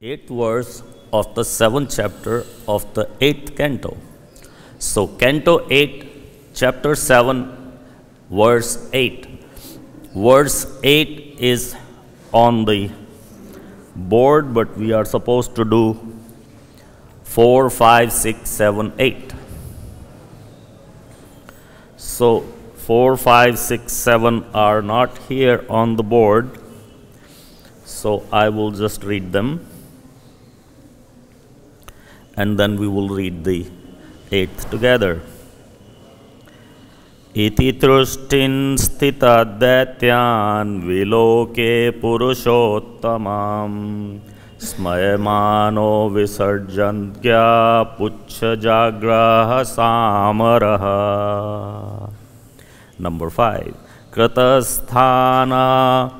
Eighth verse of the 7th chapter of the 8th canto. So, canto 8, chapter 7, verse 8. Verse 8 is on the board, but we are supposed to do 4, 5, 6, 7, 8. So, 4, 5, 6, 7 are not here on the board. So, I will just read them. And then we will read the 8th together. Iti trustin sthita daityan viloke purushottamam smayamano visarjantya puchha jagraha samaraha. Number 5. Kratasthana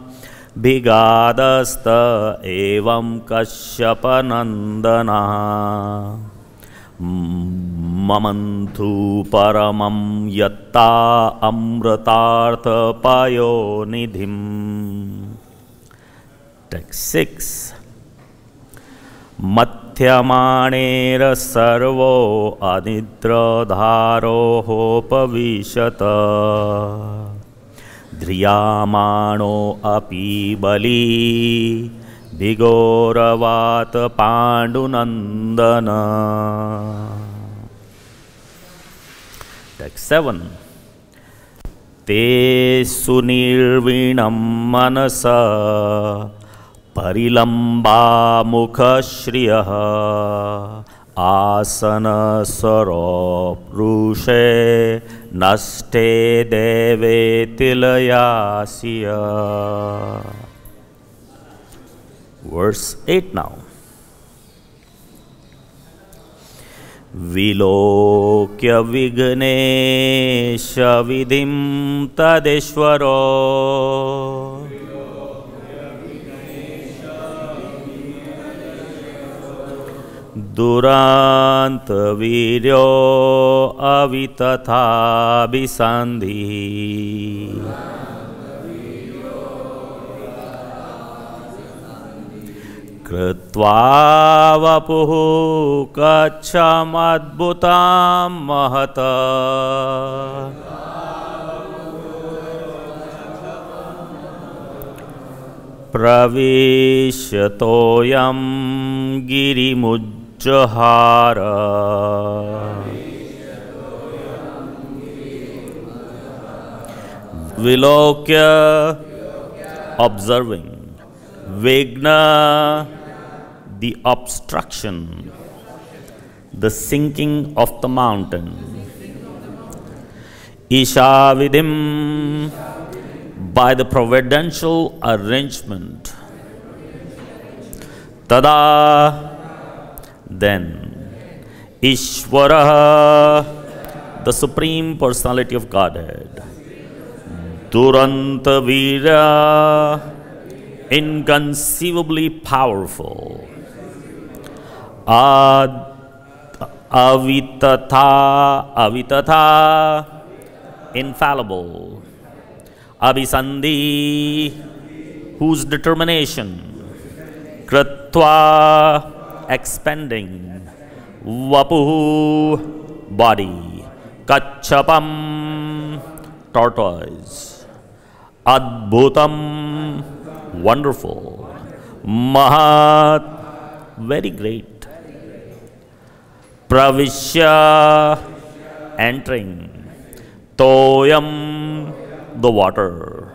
Bhigadasta evam Kashyapanandana Mamantu paramam yatta amratartha payo nidhim. Text 6. Mathyamanera sarvo anidra dharo pavishata Dhriyamano api bali Vigoravat pandunandana. Text 7. Te sunirvinam manasa parilamba mukha shriyaha asana saroprushe naste deve tilayasya. Verse 8 now. Vilokya vignesha vidhim tadeshvaro Duranta viryo avitatha bisandhi. Kritva vapuhu kacham adbhutam mahata pravishyatoyam girimujjahara. Vilokya, observing. Vigna, the obstruction, the sinking of the mountain. Ishavidim, by the providential arrangement. Tada, then. Ishvara, the Supreme Personality of Godhead. Duranta Vira, inconceivably powerful. Avitatha, infallible. Abhisandhi, whose determination. Kritva, expanding. Vapuhu, body. Kachapam, tortoise. Adbhutam, wonderful. Mahat, very great. Pravishya, entering. Toyam, the water.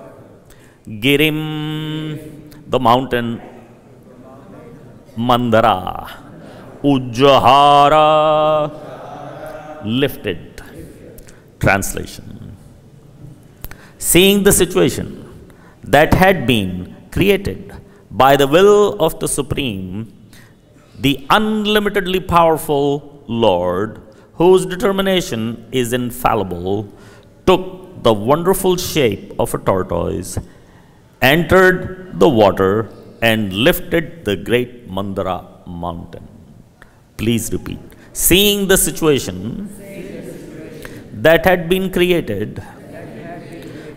Girim, the mountain. Mandara. Ujjahara, lifted. Translation. Seeing the situation that had been created by the will of the Supreme, the unlimitedly powerful Lord, whose determination is infallible, took the wonderful shape of a tortoise, entered the water, and lifted the great Mandara mountain. Please repeat. Seeing the situation that had been created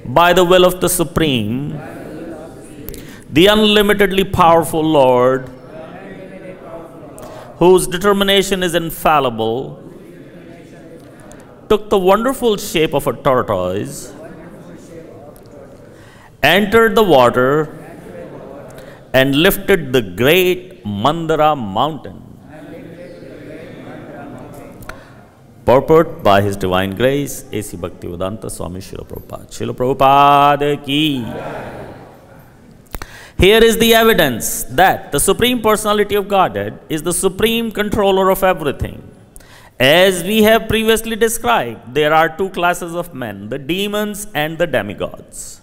by the will of the Supreme, the unlimitedly powerful Lord, whose determination is infallible, took the wonderful shape of a tortoise, entered the water, and lifted the great Mandara mountain. Purport by His Divine Grace, A.C. Bhakti-Vedanta Swami Srila Prabhupada. Srila Prabhupada ki. Here is the evidence that the Supreme Personality of Godhead is the supreme controller of everything. As we have previously described, there are two classes of men, the demons and the demigods.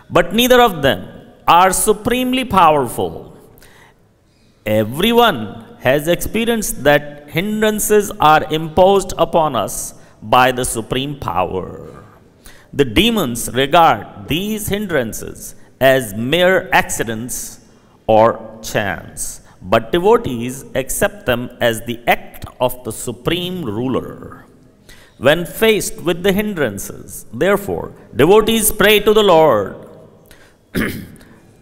But neither of them are supremely powerful. Everyone has experienced that hindrances are imposed upon us by the supreme power. The demons regard these hindrances as mere accidents or chance, but devotees accept them as the act of the supreme ruler. When faced with the hindrances, therefore, devotees pray to the Lord.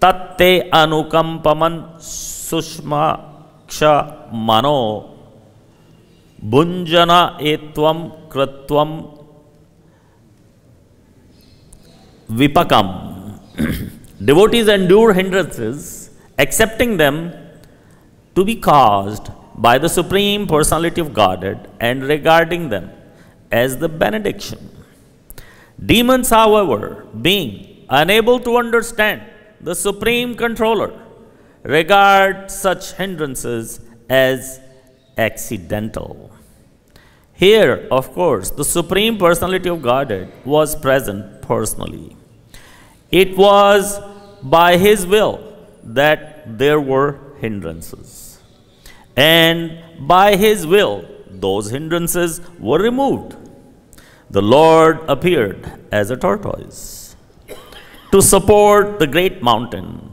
Tatte anukampaman sushma ksha mano Bunjana etvam kratvam vipakam. Devotees endure hindrances, accepting them to be caused by the Supreme Personality of Godhead and regarding them as the benediction. Demons, however, being unable to understand the Supreme Controller, regard such hindrances as accidental. Here, of course, the Supreme Personality of Godhead was present personally. It was by His will that there were hindrances. And by His will, those hindrances were removed. The Lord appeared as a tortoise to support the great mountain.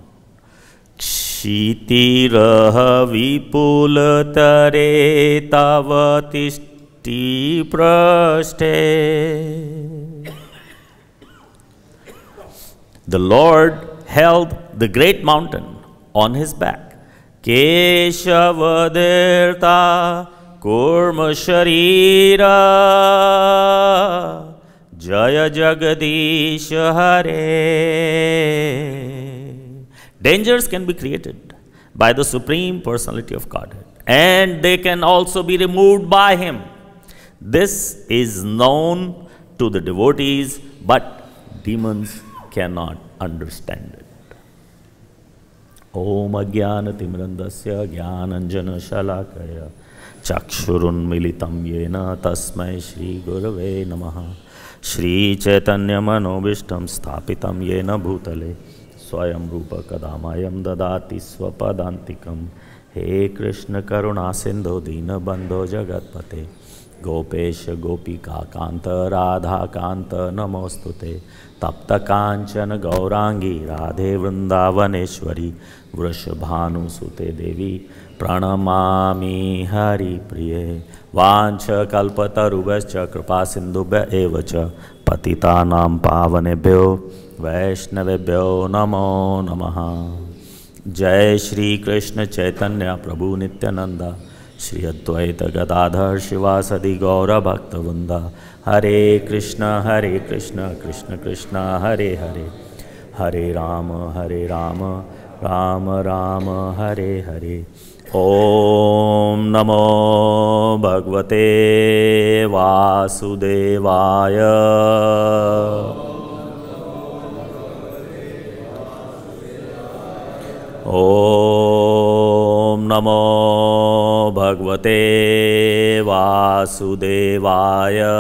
Kshitiraha vipulatare tavatisti praste. The Lord held the great mountain on His back. Keshavadirta kurma sharira jaya jagadish hare. Dangers can be created by the Supreme Personality of Godhead, and they can also be removed by Him. This is known to the devotees, but demons cannot understand it. Om Ajnana Timrandasya Jnananjana Shalakaya Chakshurun Militam Yena Tasmai Shri Gurave Namaha Shri Chaitanya Manobishtam Sthapitam Yena Bhutale Swayam Rupa Kadamayam Dadati Swapadantikam He Krishna Karuna Sindhu Dina Bandho Jagatpate Gopesha Gopika Kanta Radha Kanta Namostute Tapta Kanchana Gaurangi Radhe Vrindavaneshwari Vrishabhanu Sute Devi Pranamami Hari Priye Vancha Kalpatarubhascha Kripa Sindhubhya Evacha Patitanam Pavanebhyo Vaishnavebhyo Namo Namaha. Jai Shri Krishna Chaitanya Prabhu Nityananda Shri Advaita Gadadhar Shivasadi Gaura Bhaktavrinda. Hare Krishna Krishna Krishna Hare Hare Hare Rama Rama Rama Hare Hare. Om Namo Bhagavate Vasudevaya. Om Namo Bhagavate Vasudevaya.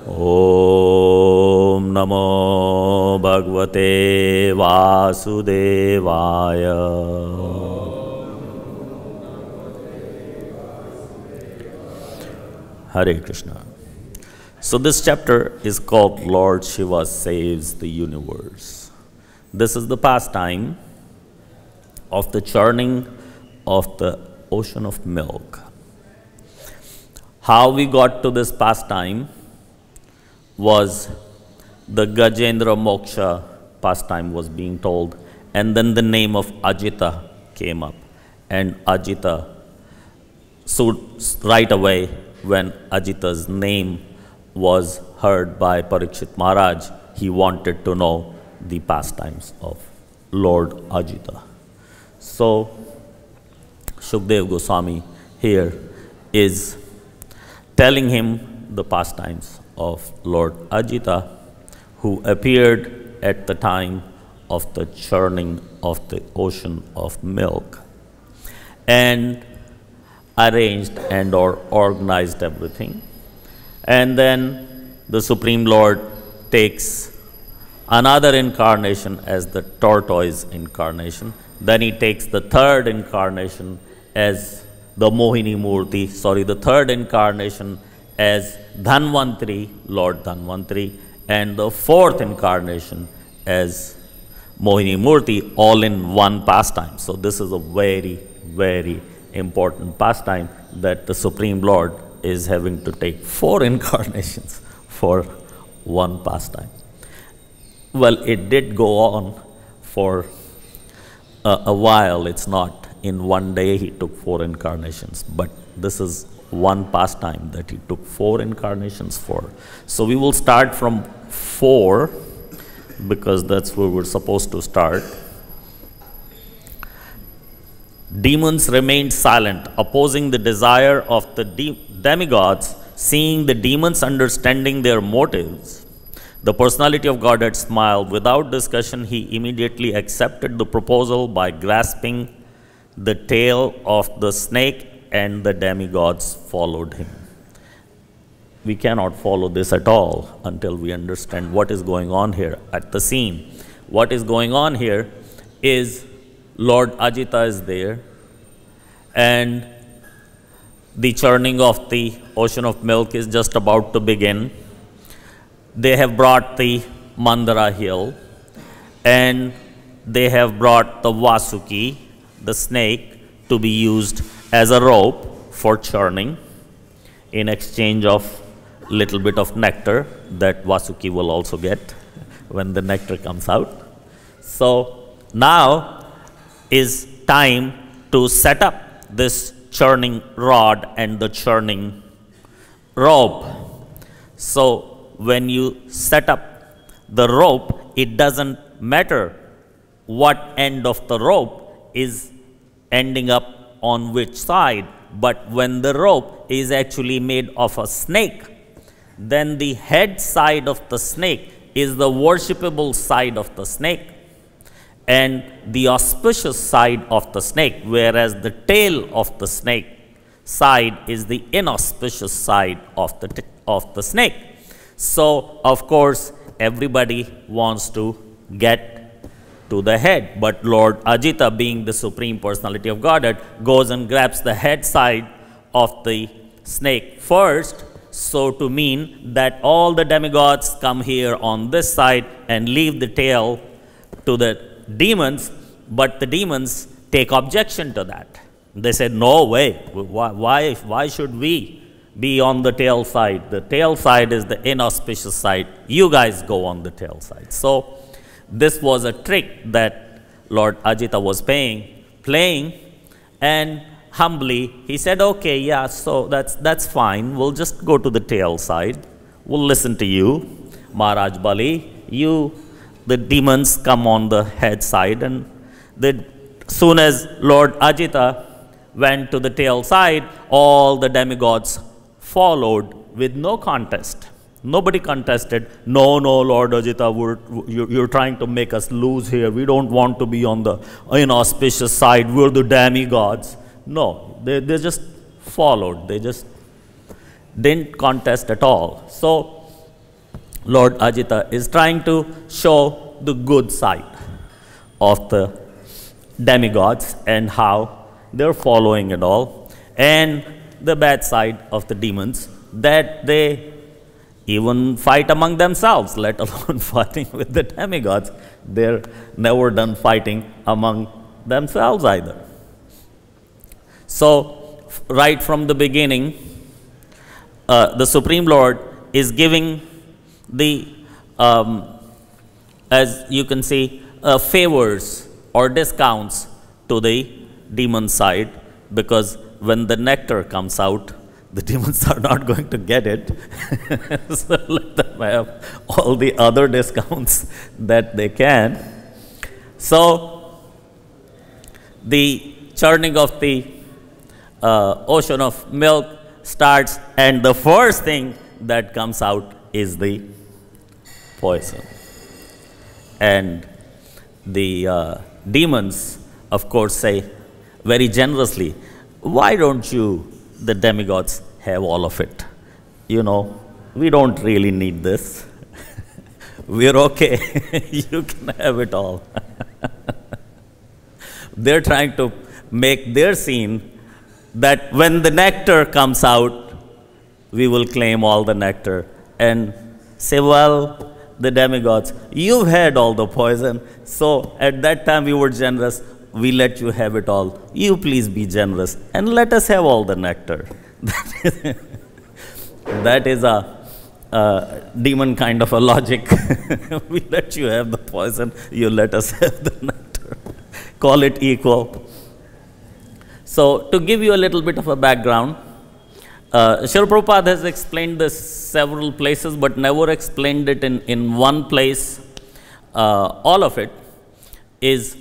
Om Namo Bhagavate Vasudevaya. Hare Krishna. So this chapter is called Lord Shiva Saves the Universe. This is the pastime of the churning of the ocean of milk. How we got to this pastime was the Gajendra Moksha pastime was being told, and then the name of Ajita came up. And Ajita, so right away when Ajita's name was heard by Parikshit Maharaj, he wanted to know the pastimes of Lord Ajita. So Shukdev Goswami here is telling him the pastimes of Lord Ajita, who appeared at the time of the churning of the ocean of milk, and arranged and or organized everything. And then the Supreme Lord takes another incarnation as the tortoise incarnation. Then he takes the third incarnation as the Mohini Murti, the third incarnation as Dhanvantri, Lord Dhanvantri, and the fourth incarnation as Mohini Murti, all in one pastime. So this is a very, very important pastime that the Supreme Lord is having to take 4 incarnations for one pastime. Well, it did go on for a while. It's not in one day he took 4 incarnations, but this is one pastime that he took 4 incarnations for. So we will start from 4 because that's where we're supposed to start. Demons remained silent, opposing the desire of the demigods. Seeing the demons understanding their motives, the personality of Godhead smiled. Without discussion, he immediately accepted the proposal by grasping the tail of the snake, and the demigods followed him. We cannot follow this at all until we understand what is going on here at the scene. What is going on here is Lord Ajita is there, and the churning of the ocean of milk is just about to begin. They have brought the Mandara hill, and they have brought the Vasuki, the snake, to be used as a rope for churning in exchange of little bit of nectar that Vasuki will also get when the nectar comes out. So now is time to set up this churning rod and the churning rope. So when you set up the rope, it doesn't matter what end of the rope is ending up on which side, but when the rope is actually made of a snake, then the head side of the snake is the worshipable side of the snake and the auspicious side of the snake, whereas the tail of the snake side is the inauspicious side of the snake. So of course everybody wants to get to the head, but Lord Ajita, being the Supreme Personality of Godhead, goes and grabs the head side of the snake first, so to mean that all the demigods come here on this side and leave the tail to the demons, but the demons take objection to that. They said, no way, why should we be on the tail side? The tail side is the inauspicious side. You guys go on the tail side. So this was a trick that Lord Ajita was playing, and humbly he said, okay, yeah, so that's fine. We'll just go to the tail side. We'll listen to you, Maharaj Bali. The demons come on the head side, and soon as Lord Ajita went to the tail side, all the demigods followed with no contest. Nobody contested. No, Lord Ajita, you're trying to make us lose here. We don't want to be on the inauspicious side. We're the demigods. No, they just followed. They just didn't contest at all. So Lord Ajita is trying to show the good side of the demigods and how they're following it all, and the bad side of the demons, that they even fight among themselves, let alone fighting with the demigods. They're never done fighting among themselves either. So, right from the beginning, the Supreme Lord is giving the, as you can see, favors or discounts to the demon side, because when the nectar comes out, the demons are not going to get it. So let them have all the other discounts that they can. So the churning of the ocean of milk starts, and the first thing that comes out is the poison. And the demons, of course, say very generously, why don't you, the demigods, have all of it? You know, we don't really need this. We're okay. You can have it all. They're trying to make their scene that when the nectar comes out, we will claim all the nectar and say, well, the demigods, you've had all the poison, so at that time we were generous, we let you have it all. You please be generous and let us have all the nectar. That is a demon kind of a logic. We let you have the poison, you let us have the nectar. Call it equal. So, to give you a little bit of a background, Srila Prabhupada has explained this several places, but never explained it in one place. All of it is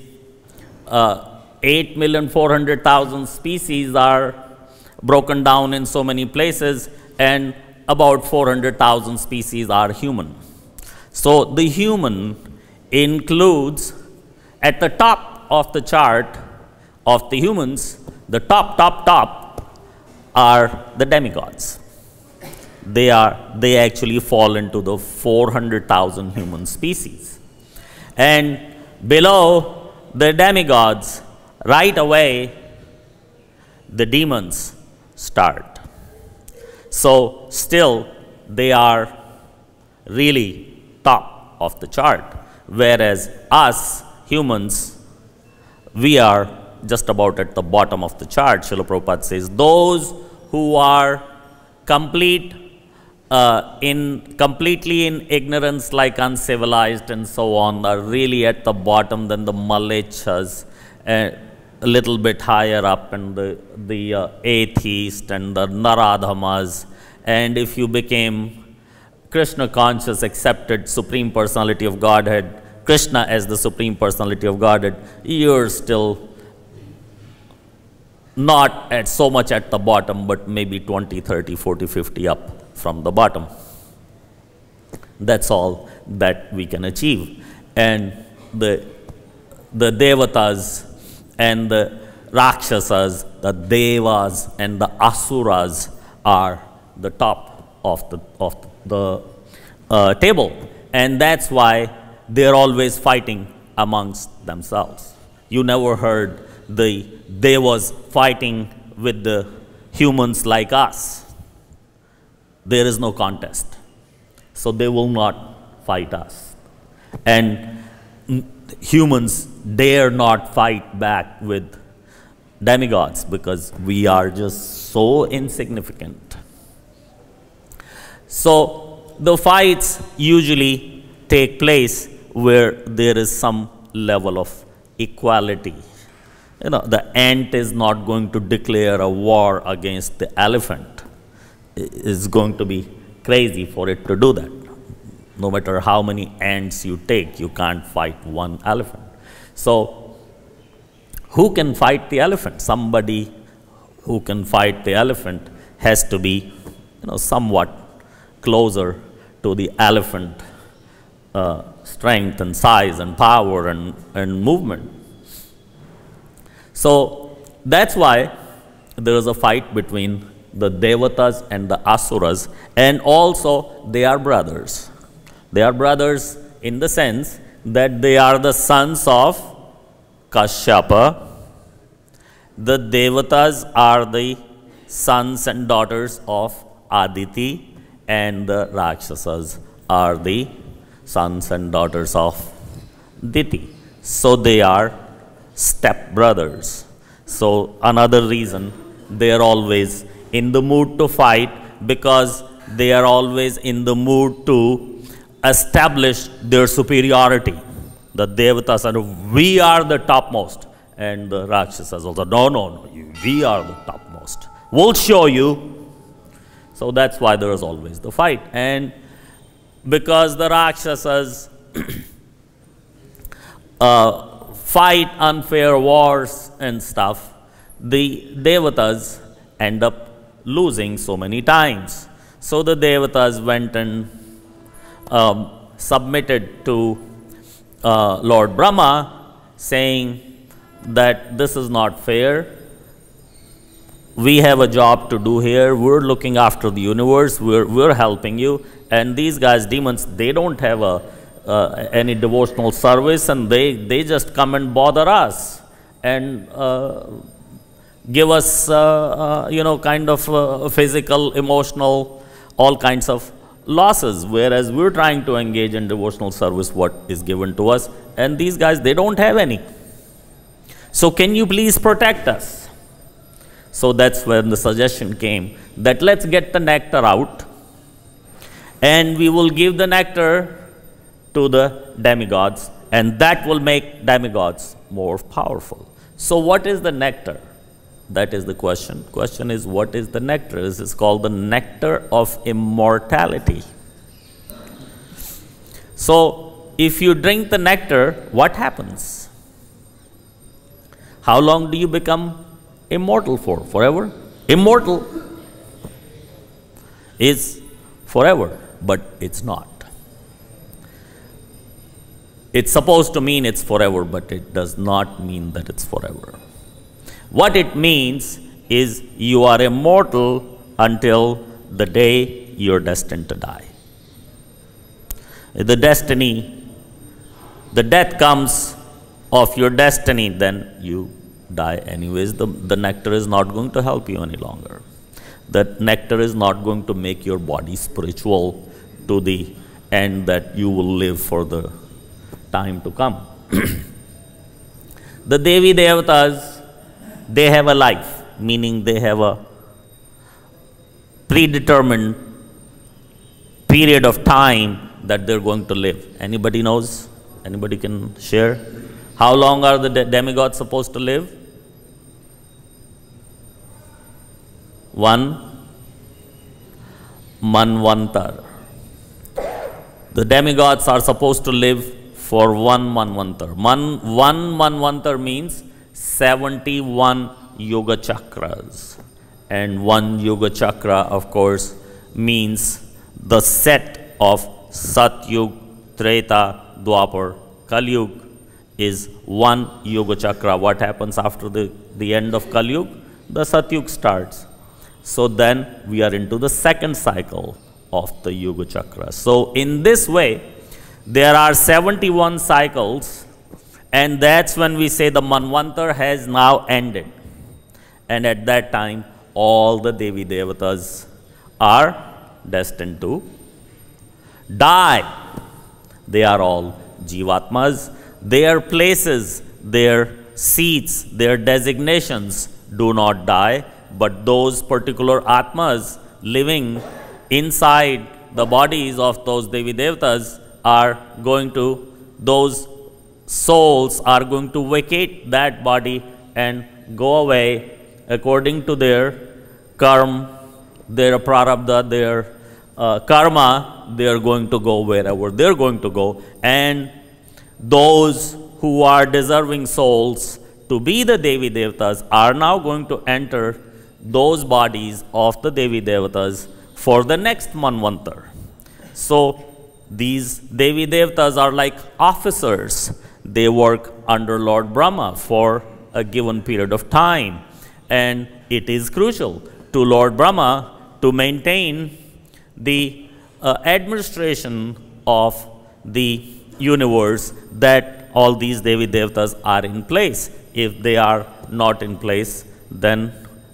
8,400,000 species are broken down in so many places, and about 400,000 species are human. So the human includes, at the top of the chart of the humans, the top are the demigods. They actually fall into the 400,000 human species. And below the demigods, right away, the demons start. So still, they are really top of the chart, whereas us humans, we are just about at the bottom of the chart. Srila Prabhupada says, those who are completely in ignorance, like uncivilized and so on, are really at the bottom. Then the Malechas, a little bit higher up, and the atheist and the Naradhamas. And if you became Krishna conscious, accepted Supreme Personality of Godhead, Krishna as the Supreme Personality of Godhead, you're still not at so much at the bottom, but maybe 20, 30, 40, 50 up from the bottom. That's all that we can achieve. And the Devatas and the Rakshasas, the Devas and the Asuras are the top of the table. And that's why they're always fighting amongst themselves. You never heard the Devas fighting with the humans like us. There is no contest. So they will not fight us. And humans dare not fight back with demigods, because we are just so insignificant. So the fights usually take place where there is some level of equality. You know, the ant is not going to declare a war against the elephant. It's going to be crazy for it to do that. No matter how many ants you take, you can't fight one elephant. So who can fight the elephant? Somebody who can fight the elephant has to be, somewhat closer to the elephant strength and size and power and movement. So that's why there is a fight between the Devatas and the Asuras, and also they are brothers. They are brothers in the sense that they are the sons of Kashyapa. The Devatas are the sons and daughters of Aditi, and the Rakshasas are the sons and daughters of Diti. So they are step brothers. So another reason they are always in the mood to fight, because they are always in the mood to establish their superiority. The Devatas are, we are the topmost. And the Rakshasas also, no, no, no, we are the topmost. We'll show you. So that's why there is always the fight. And because the Rakshasas fight unfair wars and stuff, the Devatas end up losing so many times. So the Devatas went and submitted to Lord Brahma, saying that this is not fair. We have a job to do here. We're looking after the universe. We're helping you. And these guys, demons, they don't have any devotional service, and they just come and bother us and give us, kind of physical, emotional, all kinds of losses, whereas we're trying to engage in devotional service, what is given to us. And these guys, they don't have any. So can you please protect us? So that's when the suggestion came that let's get the nectar out, and we will give the nectar to the demigods, and that will make demigods more powerful. So what is the nectar? That is the question. Question is, what is the nectar? This is called the nectar of immortality. So if you drink the nectar, what happens? How long do you become immortal for? Forever? Immortal is forever, but it's not. It's supposed to mean it's forever, but it does not mean that it's forever. What it means is you are immortal until the day you're destined to die. If the death comes of your destiny, then you die anyways. The nectar is not going to help you any longer. That nectar is not going to make your body spiritual to the end that you will live for the time to come. The Devi Devatas, they have a life, meaning they have a predetermined period of time that they're going to live. Anybody knows? Anybody can share? How long are the demigods supposed to live? One manvantar. The demigods are supposed to live for one manvantar. One manvantar means 71 yoga chakras. And one yoga chakra, of course, means the set of Satyug, Treta, Dwapar, Kalyug is one yoga chakra. What happens after the end of Kalyug? The Satyug starts. So then we are into the second cycle of the yoga chakra. So in this way, there are 71 cycles, and that's when we say the Manvantar has now ended. And at that time, all the Devi Devatas are destined to die. They are all Jivatmas. Their places, their seats, their designations do not die, but those particular Atmas living inside the bodies of those Devi Devatas are going to, those souls are going to vacate that body and go away according to their karma, their prarabdha, their karma. They are going to go wherever they're going to go, and those who are deserving souls to be the Devi Devatas are now going to enter those bodies of the Devi Devatas for the next Manvantar. So these Devi Devatas are like officers. They work under Lord Brahma for a given period of time, and it is crucial to Lord Brahma to maintain the administration of the universe, that all these Devi Devatas are in place. If they are not in place, then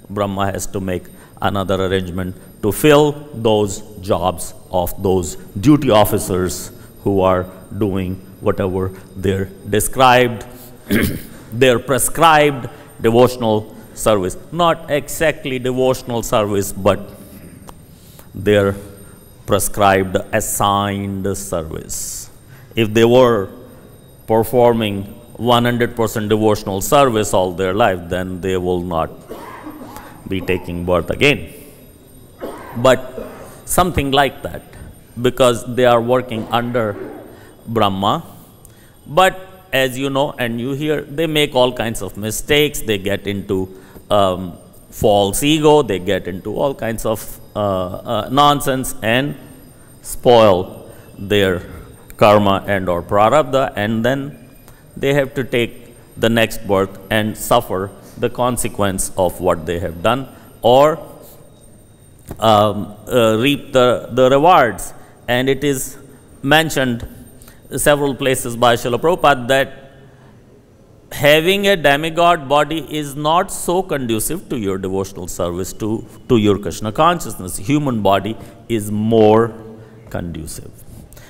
Brahma has to make another arrangement to fill those jobs of those duty officers who are doing whatever their described, their prescribed devotional service. Not exactly devotional service, but their prescribed, assigned service. If they were performing 100% devotional service all their life, then they will not be taking birth again. But something like that, because they are working under Brahma. But as you know and you hear, they make all kinds of mistakes. They get into false ego, they get into all kinds of nonsense and spoil their karma and or prarabdha, and then they have to take the next birth and suffer the consequence of what they have done, or reap the rewards. And it is mentioned several places by Srila Prabhupada that having a demigod body is not so conducive to your devotional service, to your Krishna consciousness. Human body is more conducive.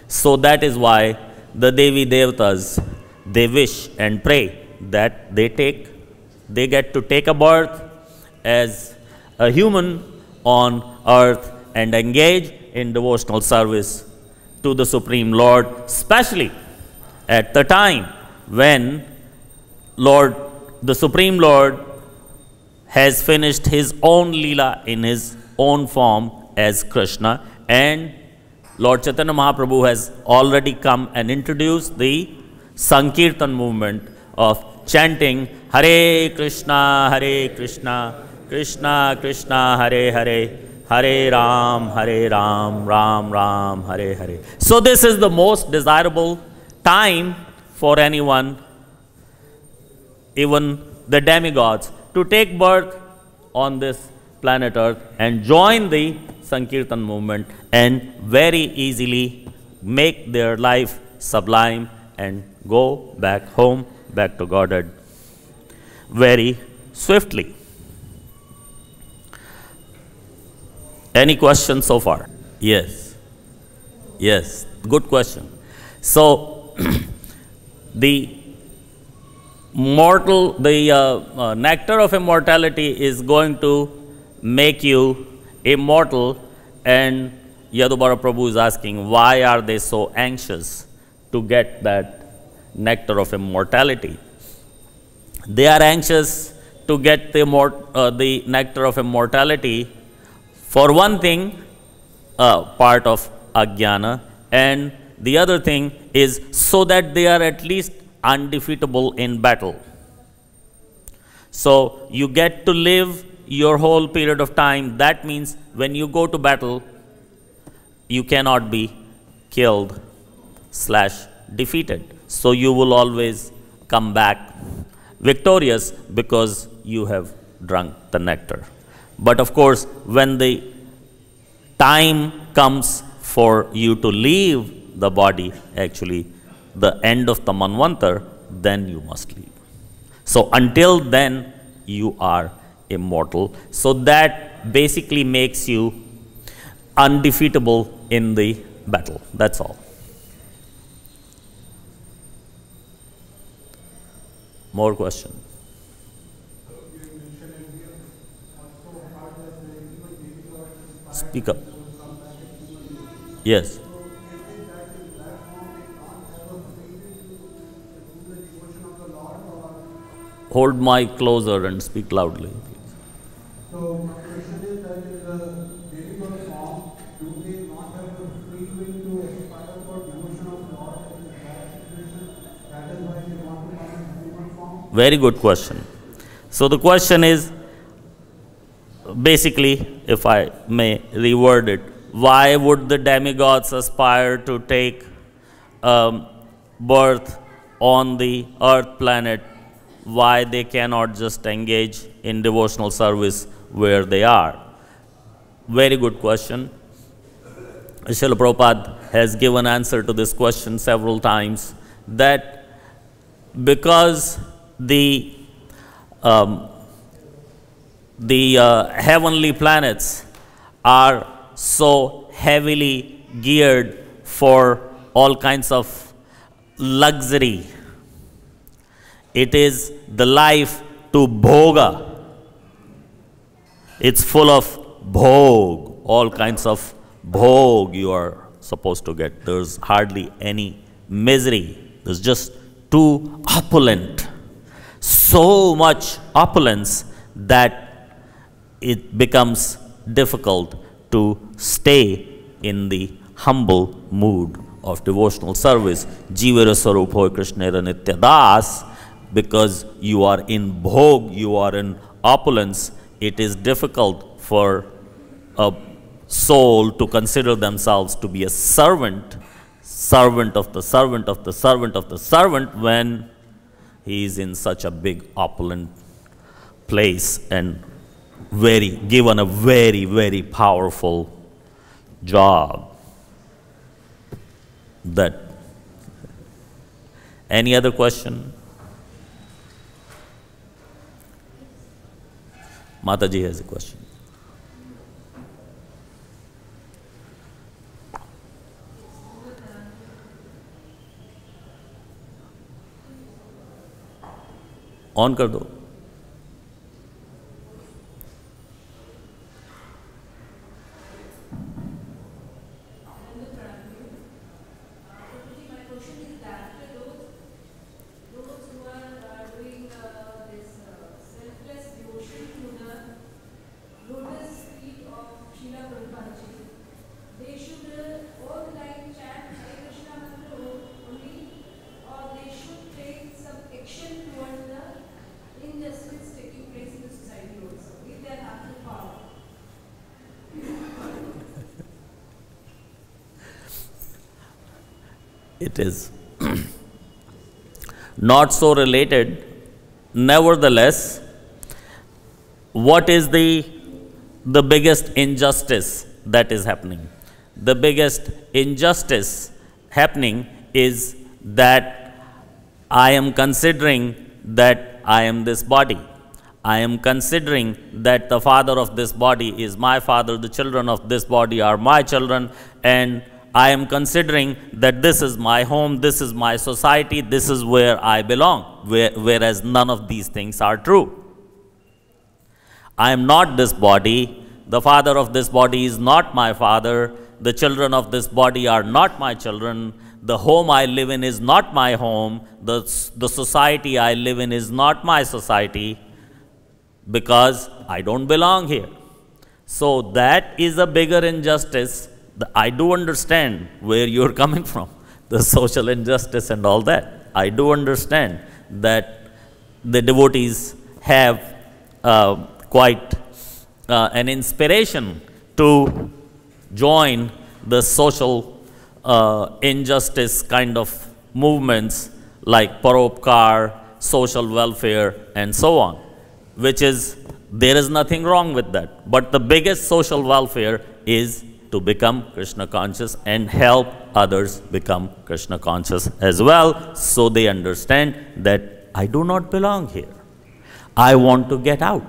So that is why the Devi Devatas, they wish and pray that they get to take a birth as a human on earth and engage in devotional service to the Supreme Lord, especially at the time when the Supreme Lord has finished his own Leela in his own form as Krishna, and Lord Chaitanya Mahaprabhu has already come and introduced the Sankirtan movement of chanting Hare Krishna, Krishna Krishna, Hare Hare, Hare Ram, Ram Ram, Hare Hare. So this is the most desirable time for anyone, even the demigods, to take birth on this planet Earth and join the Sankirtan movement and very easily make their life sublime and go back home, back to Godhead very swiftly. Any questions so far? Yes. Yes. Good question. So, the nectar of immortality is going to make you immortal, and Yadubara Prabhu is asking, why are they so anxious to get that nectar of immortality? They are anxious to get the nectar of immortality for one thing, part of ajnana, and the other thing is so that they are at least undefeatable in battle. So you get to live your whole period of time. That means when you go to battle, you cannot be killed / defeated. So you will always come back victorious because you have drunk the nectar. But of course, when the time comes for you to leave the body, actually the end of the Manvantar, then you must leave. So until then, you are immortal. So that basically makes you undefeatable in the battle. That's all. More questions? Speak up. Yes. Hold mic closer and speak loudly, please. So my question is that in the demigod form, do they not have the free will to aspire for devotion of Lord in that situation? That is why they want to come in human form? Very good question. So the question is, basically, if I may reword it, why would the demigods aspire to take birth on the earth planet? Why they cannot just engage in devotional service where they are? Very good question. Srila Prabhupada has given answer to this question several times, that because the heavenly planets are so heavily geared for all kinds of luxury. It is the life to bhoga, It's full of bhog, all kinds of bhog you are supposed to get. There's hardly any misery. There's just too opulent. So much opulence that it becomes difficult to stay in the humble mood of devotional service. Jivara Sarupo Krishnera Nitya Das, because you are in bhog, you are in opulence, it is difficult for a soul to consider themselves to be a servant, servant of the servant of the servant of the servant, when he is in such a big opulent place and given a very, very powerful job. That. Any other question? Mataji has a question. On कर दो. It is not so related. Nevertheless, what is the biggest injustice that is happening? The biggest injustice happening is that I am considering that I am this body. I am considering that the father of this body is my father, the children of this body are my children, and I am considering that this is my home, this is my society, this is where I belong, whereas none of these things are true. I am not this body, the father of this body is not my father, the children of this body are not my children, the home I live in is not my home, the society I live in is not my society, because I don't belong here. So that is a bigger injustice. I do understand where you're coming from, the social injustice and all that. I do understand that the devotees have quite an inspiration to join the social injustice kind of movements like Paropkar, social welfare, and so on, which is, there is nothing wrong with that. But the biggest social welfare is to become Krishna conscious and help others become Krishna conscious as well, so they understand that I do not belong here. I want to get out.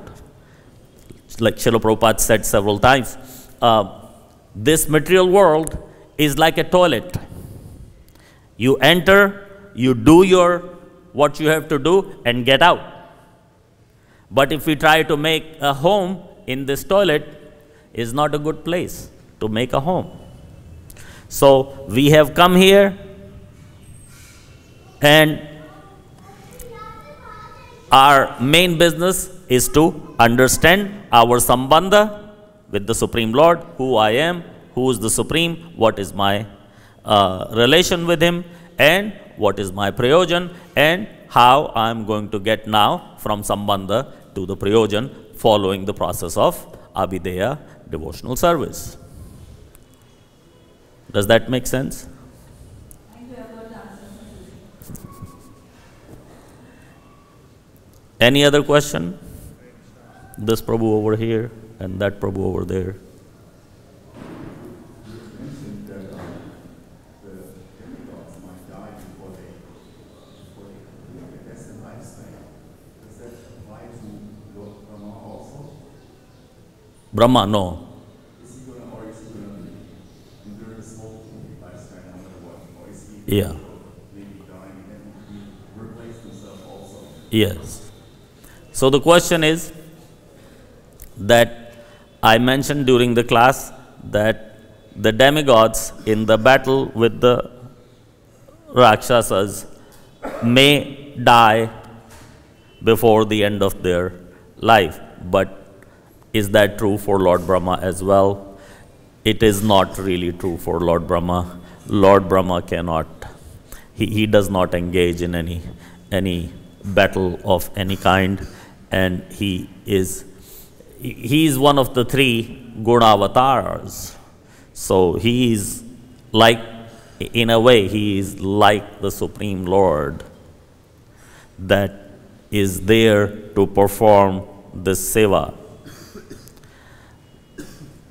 Like Srila Prabhupada said several times, this material world is like a toilet. You enter, you do what you have to do and get out. But if we try to make a home in this toilet, is not a good place to make a home. So we have come here, and our main business is to understand our sambandha with the Supreme Lord, who I am, who is the Supreme, what is my relation with Him, and what is my prayojan, and how I am going to get now from sambandha to the prayojan following the process of Abhideya devotional service. Does that make sense? Any other question? This Prabhu over here and that Prabhu over there. Brahma, no. Yeah. Yes. So the question is that I mentioned during the class that the demigods in the battle with the Rakshasas may die before the end of their life. But is that true for Lord Brahma as well? It is not really true for Lord Brahma. Lord Brahma cannot, he does not engage in any battle of any kind, and he is one of the three Guna avatars. So he is like, in a way, he is like the Supreme Lord that is there to perform this seva.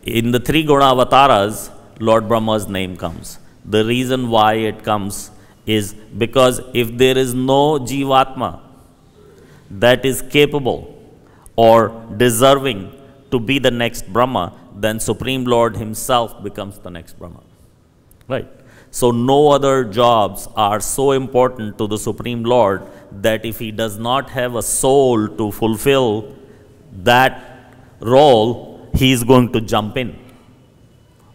In the three Guna avatars, Lord Brahma's name comes. The reason why it comes is because if there is no Jivatma that is capable or deserving to be the next Brahma, then Supreme Lord himself becomes the next Brahma. Right? So no other jobs are so important to the Supreme Lord that if he does not have a soul to fulfill that role, he is going to jump in.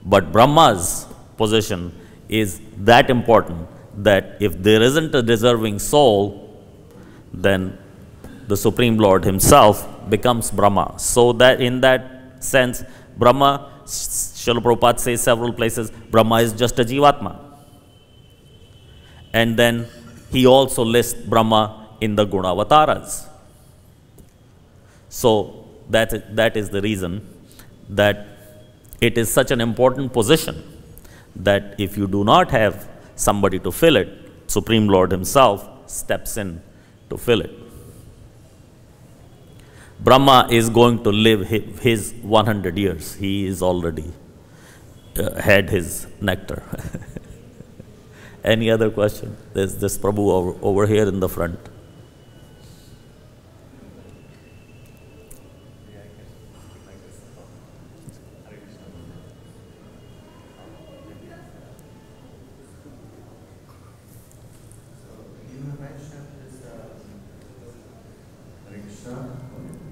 But Brahma's position is that important that if there isn't a deserving soul, then the Supreme Lord himself becomes Brahma. So that in that sense, Brahma, Srila Prabhupada says several places, Brahma is just a Jivatma. And then he also lists Brahma in the Guna Avataras. So that is the reason that it is such an important position that if you do not have somebody to fill it, Supreme Lord himself steps in to fill it. Brahma is going to live his 100 years. He is already had his nectar. Any other question? There's this Prabhu over here in the front.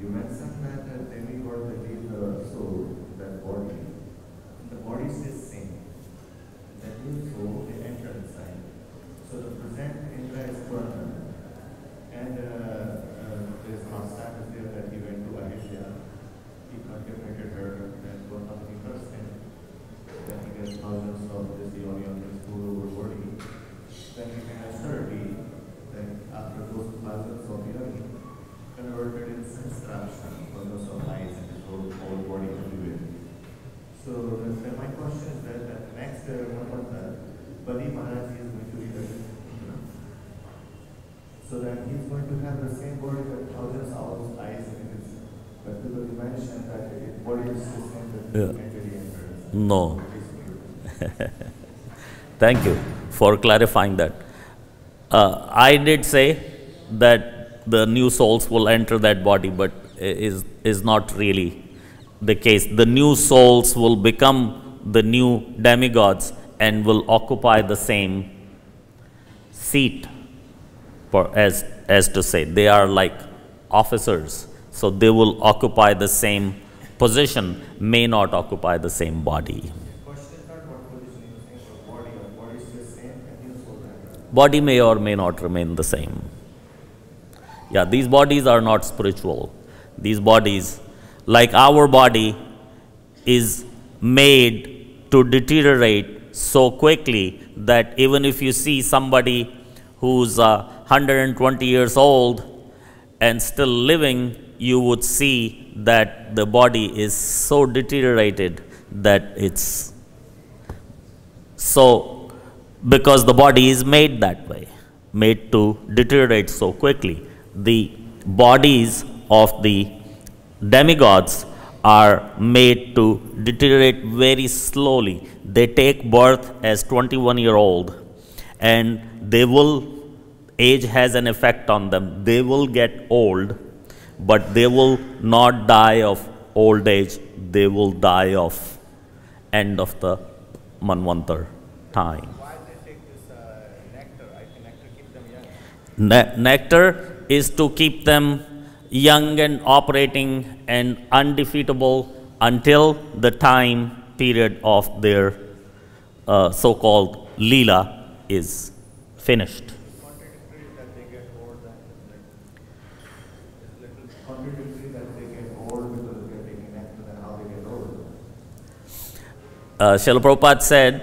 You mentioned that demigod that is the soul, that body. The body stays same. That new soul, they enter inside. So the present Indra is permanent. And there's one status there that he went to Ahilya. He contemplated her and got nothing interesting. Then he gets thousands of this yoni on his full body. Then he has 30. Then after those thousands of yoni, converted in sense-traction for those of eyes and his whole body everywhere. So my question is that next Bali Maharaj is going to be the so that he's going to have the same body with thousands of eyes in his, but people mention that the body is the same that enters. No. Thank you for clarifying that. I did say that the new souls will enter that body, but is not really the case. The new souls will become the new demigods and will occupy the same seat, as to say. They are like officers, so they will occupy the same position, may not occupy the same body. Body may or may not remain the same. Yeah, these bodies are not spiritual. These bodies, like our body, is made to deteriorate so quickly that even if you see somebody who's 120 years old and still living, you would see that the body is so deteriorated that it's so, because the body is made that way, made to deteriorate so quickly. The bodies of the demigods are made to deteriorate very slowly. They take birth as 21-year-old and they will, age has an effect on them. They will get old, but they will not die of old age. They will die of end of the Manvantar time. Why they take this nectar? I think nectar keeps them young. Nectar is to keep them young and operating and undefeatable until the time period of their so-called Leela is finished. Contradictory that they get old and it's little contradictory that they get old because they are taking action and how they get old. Srila Prabhupada said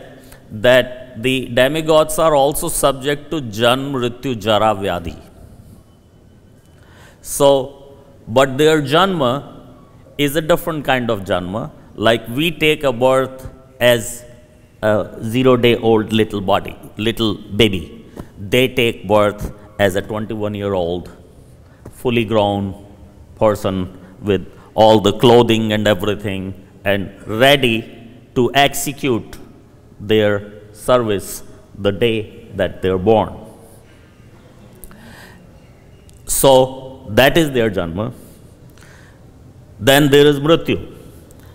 that the demigods are also subject to Janma, Mrityu, Jara, Vyadhi. So, but their Janma is a different kind of Janma. Like we take a birth as a 0-day-old little baby. They take birth as a 21-year-old, fully grown person with all the clothing and everything and ready to execute their service the day that they're born. So that is their Janma. Then there is Mrityu.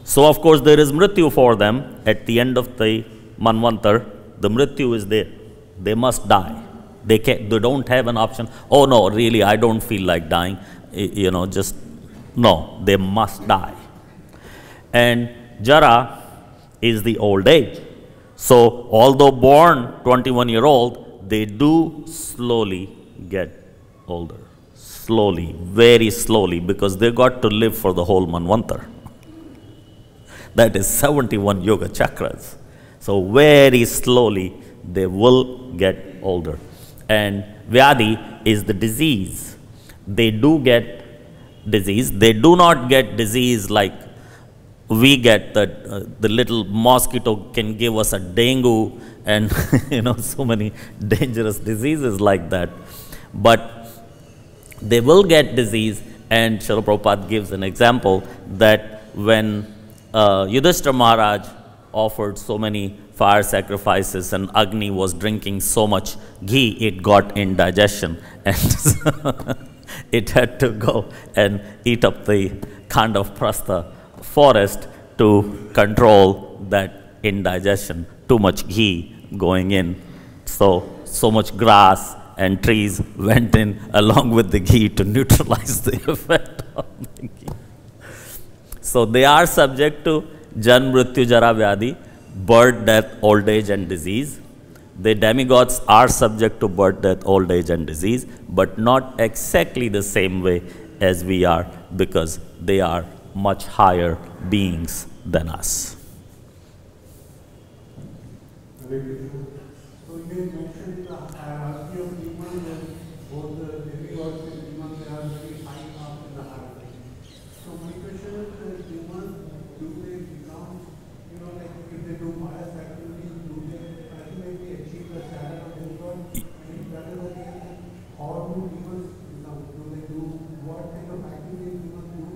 So of course there is Mrityu for them at the end of the Manvantar. The Mrityu is there. They must die. They don't have an option. Oh no, really, I don't feel like dying. You know, just no. They must die. And Jara is the old age. So although born 21-year-old, they do slowly get older. Slowly, very slowly, because they got to live for the whole Manvantar. That is 71 yoga chakras. So very slowly they will get older. And Vyadhi is the disease. They do get disease. They do not get disease like we get, that the little mosquito can give us a dengue and you know, so many dangerous diseases like that. But they will get disease, and Srila Prabhupada gives an example that when Yudhishthira Maharaj offered so many fire sacrifices and Agni was drinking so much ghee, it got indigestion and it had to go and eat up the Khandava forest to control that indigestion, too much ghee going in. So much grass and trees went in along with the ghee to neutralize the effect of the ghee. So they are subject to Janma, Mrityu, Jara, Vyadhi, birth, death, old age and disease. The demigods are subject to birth, death, old age and disease, but not exactly the same way as we are, because they are much higher beings than us. So you mentioned the hierarchy of demons, and both the demigods and demons, they are very high up in the hierarchy. So my question is, the demons, do they become, you know, like if they do pious activities, do they ultimately achieve the status of demigod? And if that is the case, how do demons become? Do they do, what kind of activities demons do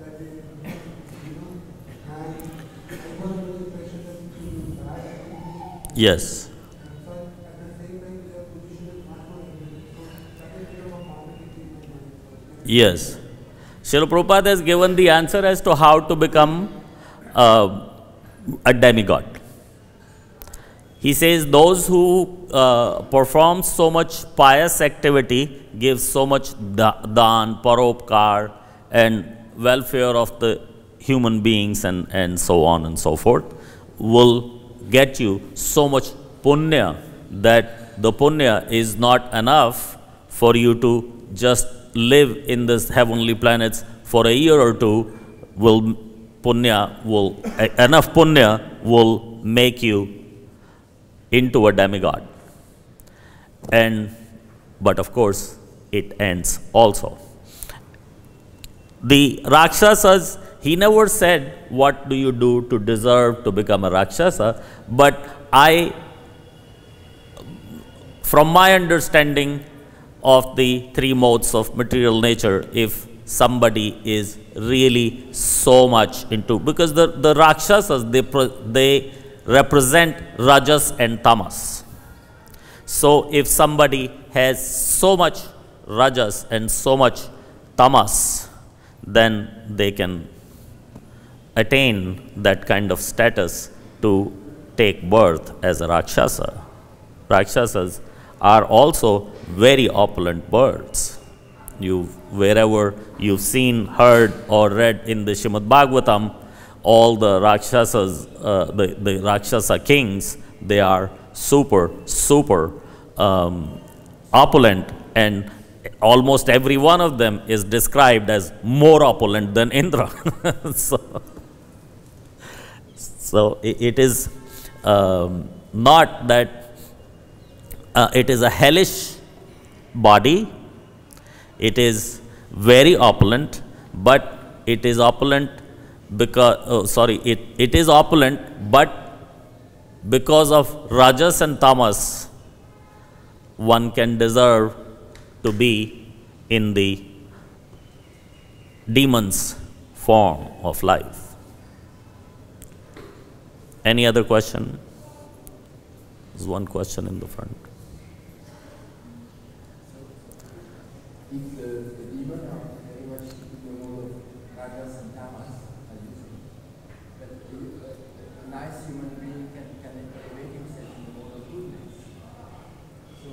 that they, you know, and I was under the impression that if you do bad activities, Yes. Yes. Srila Prabhupada has given the answer as to how to become a demigod. He says those who perform so much pious activity, give so much daan, paropkar, and welfare of the human beings and so on and so forth, will get you so much punya that the punya is not enough for you to just live in this heavenly planets for a year or two. Enough punya will make you into a demigod. But of course, it ends also. The Rakshasas, he never said, what do you do to deserve to become a Rakshasa? But from my understanding of the three modes of material nature, if somebody is really so much into, because the Rakshasas, they represent Rajas and Tamas. So if somebody has so much Rajas and so much Tamas, then they can attain that kind of status to take birth as a Rakshasa. Rakshasas are also very opulent birds. Wherever you've seen, heard or read in the Srimad Bhagavatam, all the Rakshasas, the Rakshasa kings, they are super opulent, and almost every one of them is described as more opulent than Indra. So it is not that it is a hellish body. It is very opulent, but it is opulent because, it is opulent, but because of Rajas and Tamas, one can deserve to be in the demon's form of life. Any other question? There's one question in the front. If the demon are very much in the mode of rajas and tamas, as you say, but a nice human being can elevate himself in the mode of goodness. So,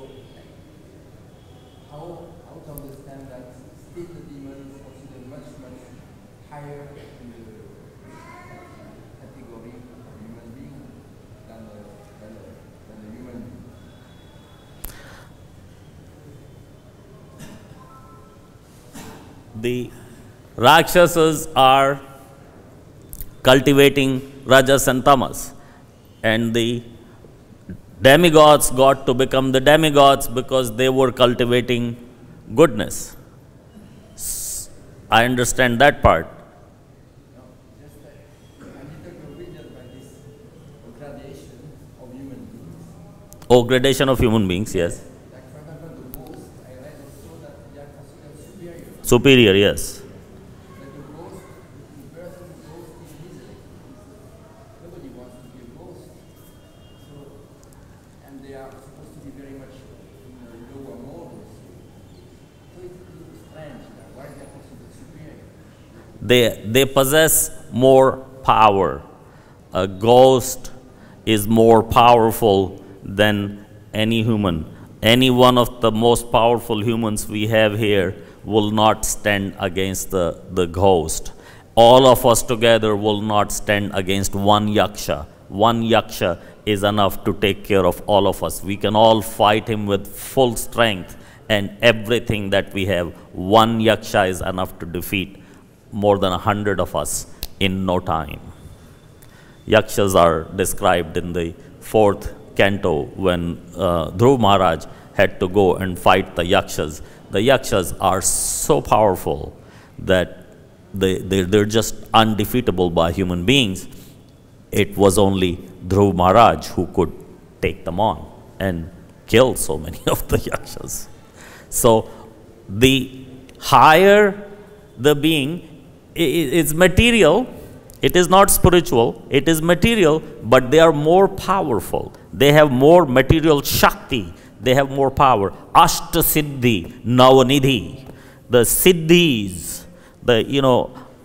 how to understand that still the demon is considered much higher in the category of human being than a human being? The Rakshasas are cultivating Rajas and Tamas, and the demigods got to become the demigods because they were cultivating goodness. I understand that part. No, just that I'm little bewildered by this gradation of human beings. Oh, gradation of human beings, yes. Like for example, the ghost, I read also that they are considered superior. Superior, yes. But the ghost, the person who goes in misery. Nobody wants to be a ghost. So, and they are supposed to be very much in the lower modes. So it's strange that why they are considered superior. They possess more power. A ghost is more powerful than any human. Any one of the most powerful humans we have here will not stand against the ghost. All of us together will not stand against one yaksha. One yaksha is enough to take care of all of us. We can all fight him with full strength and everything that we have. One yaksha is enough to defeat more than 100 of us in no time. Yakshas are described in the 4th canto when Dhruv Maharaj had to go and fight the Yakshas. The Yakshas are so powerful that they're just undefeatable by human beings. It was only Dhruv Maharaj who could take them on and kill so many of the Yakshas. So the higher the being, it's material, it is not spiritual, it is material, but they are more powerful. They have more material Shakti, they have more power. Ashta Siddhi, Navanidhi, the Siddhis, the,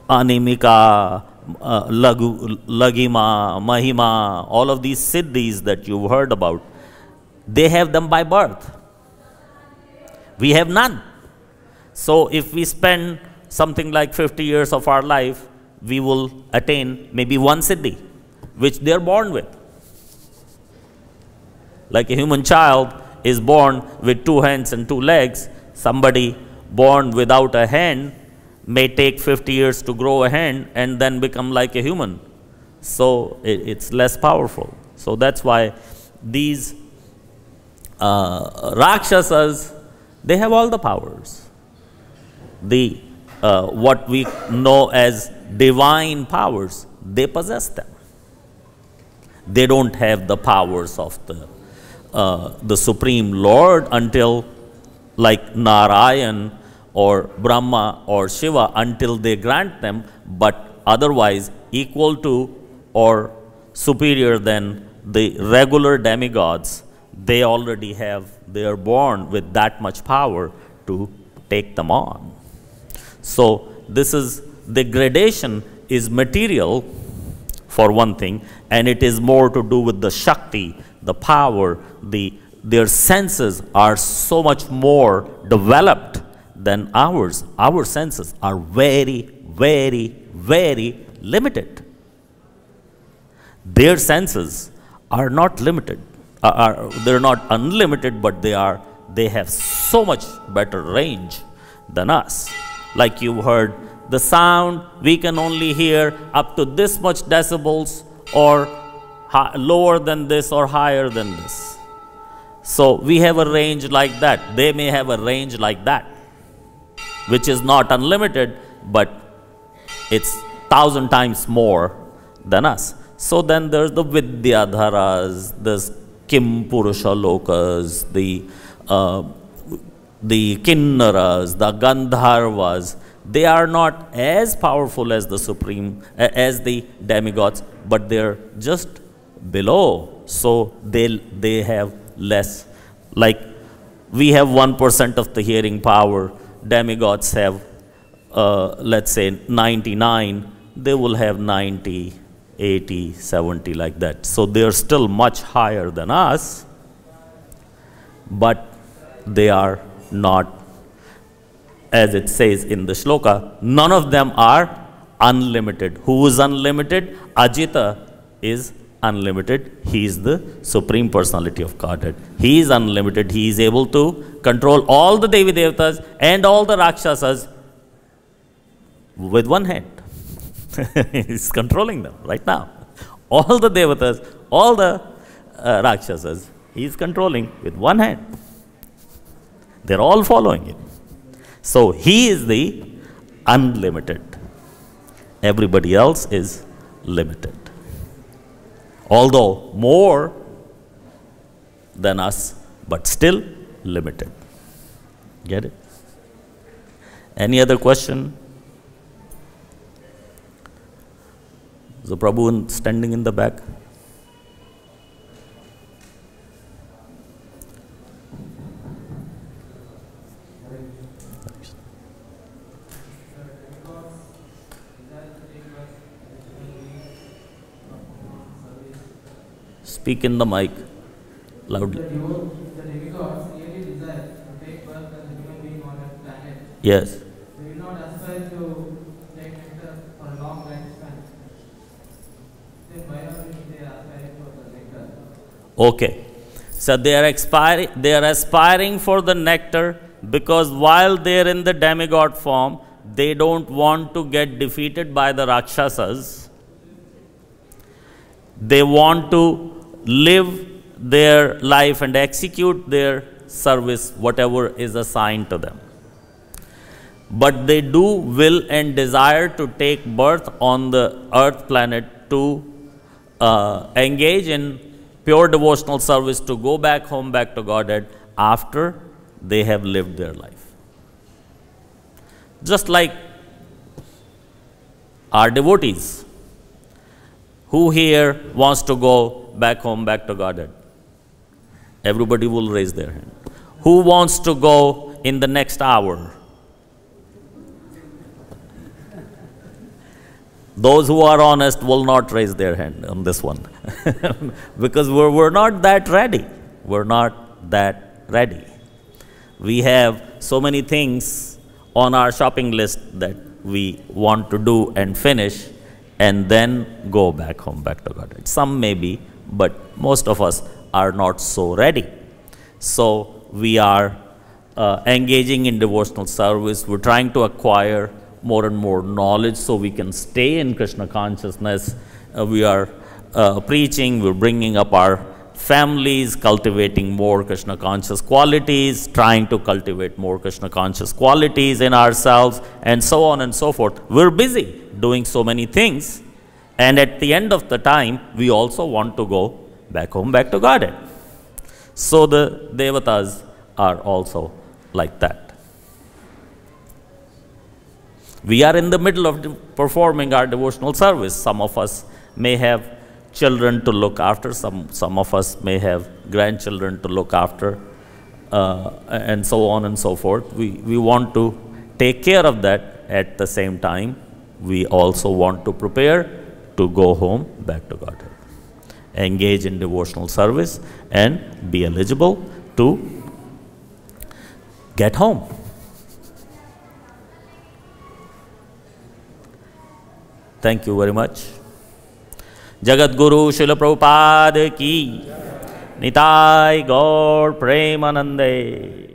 Animika, Lagima, Mahima, all of these Siddhis that you've heard about, they have them by birth. We have none. So if we spend something like 50 years of our life, we will attain maybe one Siddhi, which they are born with. Like a human child is born with 2 hands and 2 legs. Somebody born without a hand may take 50 years to grow a hand and then become like a human. So it's less powerful. So that's why these Rakshasas, they have all the powers. The what we know as divine powers, they possess them. They don't have the powers of the Supreme Lord until, like Narayan or Brahma or Shiva, until they grant them, but otherwise equal to or superior than the regular demigods, they already have, they are born with that much power to take them on. So this is, the gradation is material for one thing, and it is more to do with the Shakti, the power, their senses are so much more developed than ours. Our senses are very, very, very limited. Their senses are not limited. They're not unlimited, but they have so much better range than us. Like you heard, the sound we can only hear up to this much decibels, or lower than this or higher than this. So we have a range like that. They may have a range like that, which is not unlimited, but it's 1,000 times more than us. So then there's the Vidyadharas, the Kim Purusha Lokas, the Kinnaras, the Gandharvas. They are not as powerful as the supreme, as the demigods, but they're just below. So they have less. Like we have 1% of the hearing power. Demigods have, let's say 99. They will have 90, 80, 70, like that. So they are still much higher than us, but they are not, as it says in the shloka, none of them are unlimited. Who is unlimited? Ajita is unlimited. He is the Supreme Personality of Godhead. He is unlimited. He is able to control all the Devi Devatas and all the Rakshasas with one hand. He is controlling them right now. All the Devatas, all the Rakshasas, he is controlling with one hand. They're all following him. So he is the unlimited. Everybody else is limited. Although more than us, but still limited. Get it? Any other question? The Prabhu standing in the back. Speak in the mic loudly. The demigods really desire to take birth as a human being on a planet. Yes. They will not aspire to take nectar for a long lifespan. Then why are they aspiring for the nectar? Okay. So they are aspiring for the nectar because while they are in the demigod form, they don't want to get defeated by the Rakshasas. They want to live their life and execute their service, whatever is assigned to them. But they do will and desire to take birth on the earth planet to engage in pure devotional service, to go back home, back to Godhead after they have lived their life. Just like our devotees. Who here wants to go back home, back to Godhead? Everybody will raise their hand. Who wants to go in the next hour? Those who are honest will not raise their hand on this one. Because we're not that ready. We're not that ready. We have so many things on our shopping list that we want to do and finish, and then go back home, back to Godhead. Some may be, but most of us are not so ready. So we are engaging in devotional service. We're trying to acquire more and more knowledge so we can stay in Krishna consciousness. We are preaching, we're bringing up our families, cultivating more Krishna conscious qualities, trying to cultivate more Krishna conscious qualities in ourselves, and so on and so forth. We're busy doing so many things, and at the end of the time, we also want to go back home, back to Godhead. So the Devatas are also like that. We are in the middle of performing our devotional service. Some of us may have children to look after, some of us may have grandchildren to look after, and so on and so forth. We want to take care of that. At the same time, we also want to prepare to go home, back to Godhead. Engage in devotional service and be eligible to get home. Thank you very much. Jagadguru Srila Prabhupada ki. Nitai Gaur Premanande.